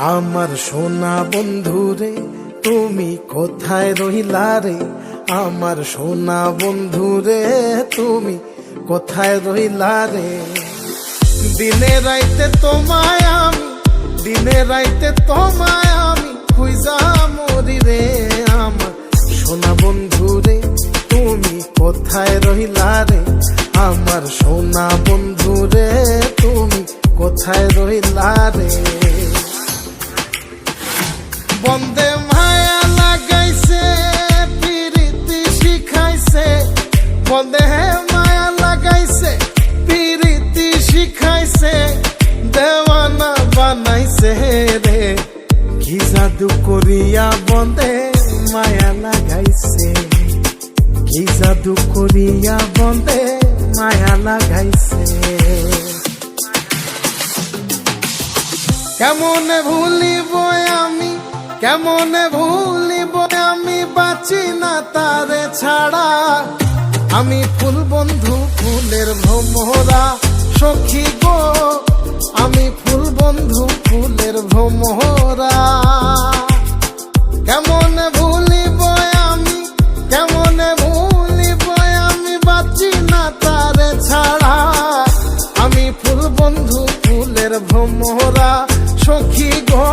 আমার সোনা বন্ধু রে তুমি কোথায় রইলা রে, আমার সোনা বন্ধু রে তুমি কোথায় রইলা রে। দিনে রাইতে তোমায় আমি, দিনে রাইতে তোমায় আমি খুঁজা মরি রে। আমার সোনা বন্ধু রে তুমি কোথায় রইলা রে, আমার সোনা বন্ধু রে তুমি কোথায় রইলা রে। বন্দে মায়া লাগাইছে প্রীতি শিখাইছে, বন্দে মায়া লাগাইছে প্রীতি শিখাইছে, দেওয়ানা বানাইছে রে। কি জাদু করিয়া বন্দে মায়া লাগাইছে, কি জাদু করিয়া বন্দে মায়া লাগাইছে। কেমনে ভুলিব আমি, কেমনে ভুলিব আমি, বাঁচি না তারে ছাড়া। আমি ফুল বন্ধু ফুলের ভ্রমরা সখী গো, আমি ফুল বন্ধু ফুলের ভ্রমরা। কেমনে ভুলিব আমি, কেমনে ভুলিব আমি, বাঁচি না তারে ছাড়া। আমি ফুল বন্ধু ফুলের ভ্রমরা সখী গো,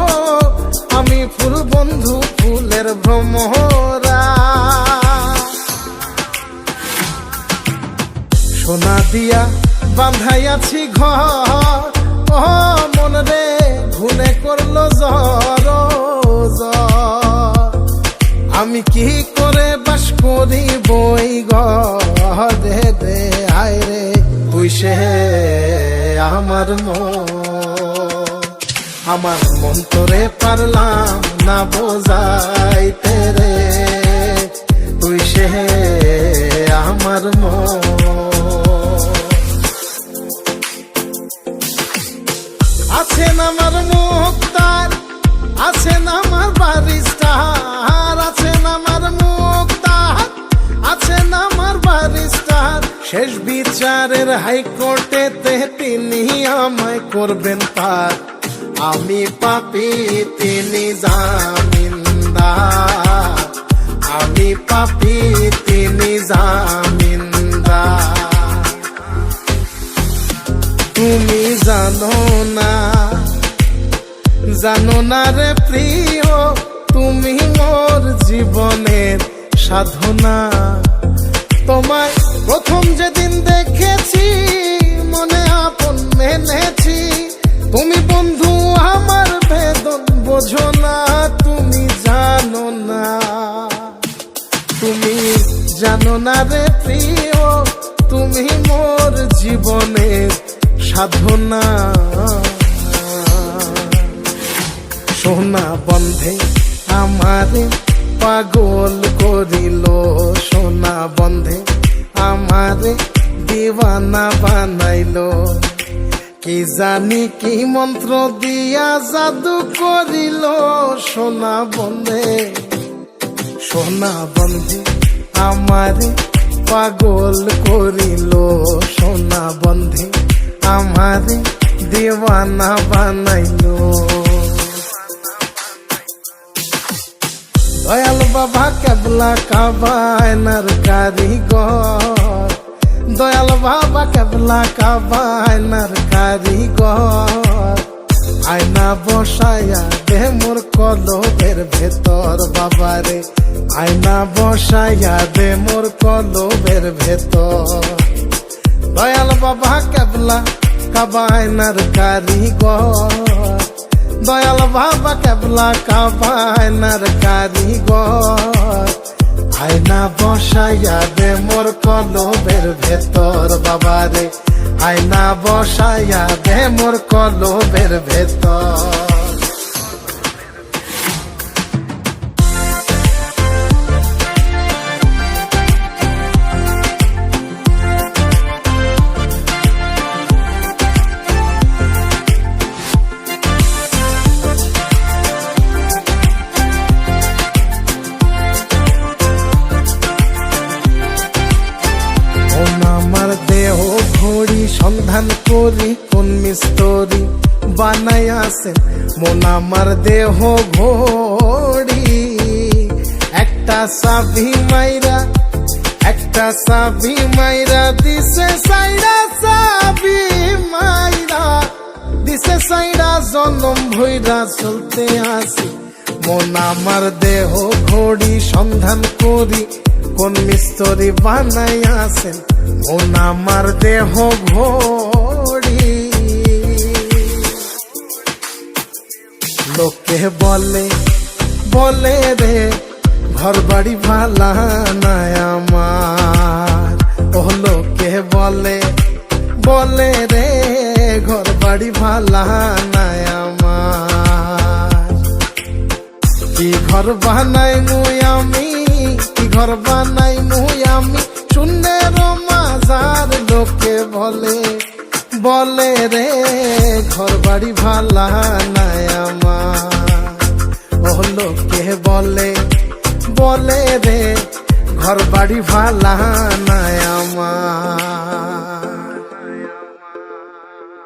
আমি ফুল বন্ধু ফুলের ভ্রমরা। সোনা দিয়া বাঁধাইয়াছি ঘর, ও মন রে ঘুনে করলো জ্বর জ্বর। আমি কি করে বাস করি বই ঘরে রে, আয় রে তুই সে আমার মন, আমার মন তোরে পারলাম না বোঝাইতে রে। তুই সে আমার মন। আছেন আমার মুক্তার, আছেন আমার বারিস্টার, আছেন আমার মুক্তার, আছেন আমার বারিস্টার। শেষ বিচারের হাইকোর্টেতে তিনি আমায় করবেন পার। আমি পাপী তিনি জামিনদার, আমি পাপী তিনি জামিনদার। তুমি জানো না, জানো না রে প্রিয়, তুমি মোর জীবনের সাধনা। তোমায় প্রথম যেদিন দেখেছি মনে আপন মেনেছি। তুমি বন্ধু আমার বেদন বোঝো না, তুমি জানো না, তুমি জানো না রে প্রিয়, তুমি মোর জীবনের সাধনা। সোনা বন্ধে আমারে পাগল করিল, সোনা বন্ধে আমারে দিওয়ানা বানাইল। কি জানি কি মন্ত্র দিয়া জাদু করিল সোনা বন্ধে, সোনা বন্ধে আমারে পাগল করিল, সোনা বন্ধে আমারে দিওয়ানা বানাইল। দয়াল বাবা কেবলা কাবায়নার কারিগর, দয়াল বাবা কেবলা কাবায়নার কারিগর। আয়না বসায়া দে মোর কলবের ভেতর বাবারে, আয়না বসায়া দে মোর কলবের ভেতর। দয়াল বাবা কেবলা কাবায়নার কারিগর, দয়াল বাবা কেবলা কাবায়নার কারিগর। আয়না বসাইয়া দে মোর কলবের ভেতর বাবারে, আয়না বসাইয়া দে মোর কলবের ভেতর। সন্ধান করি কোন মিস্তরি বানায়া আছেন, মন আমার দেহ ঘড়ি। একটা চাবি মাইরা দিছে সাইরা, চাবি মাইরা দিছে সাইরা, জনম ভইরা চলতে আসি। মন আমার দেহ ঘড়ি, সন্ধান করি কোন মিস্ত্রি বানাই আছেন, মন আমার দেহ ঘড়ি। লোকে বলে রে ঘর বাড়ি ভালা নাই আমার, ও লোকে বলে রে ঘর বাড়ি ভালা নাই আমার। কি ঘর বানাই মুই আমি, কি ঘর বানাই মুই আমি, শূন্যের মাজার। লোকে বলে রে ঘর বাড়ি ভালা নাই আমার, ও লোকে বলে রে ঘর বাড়ি ভালা নাই আমার।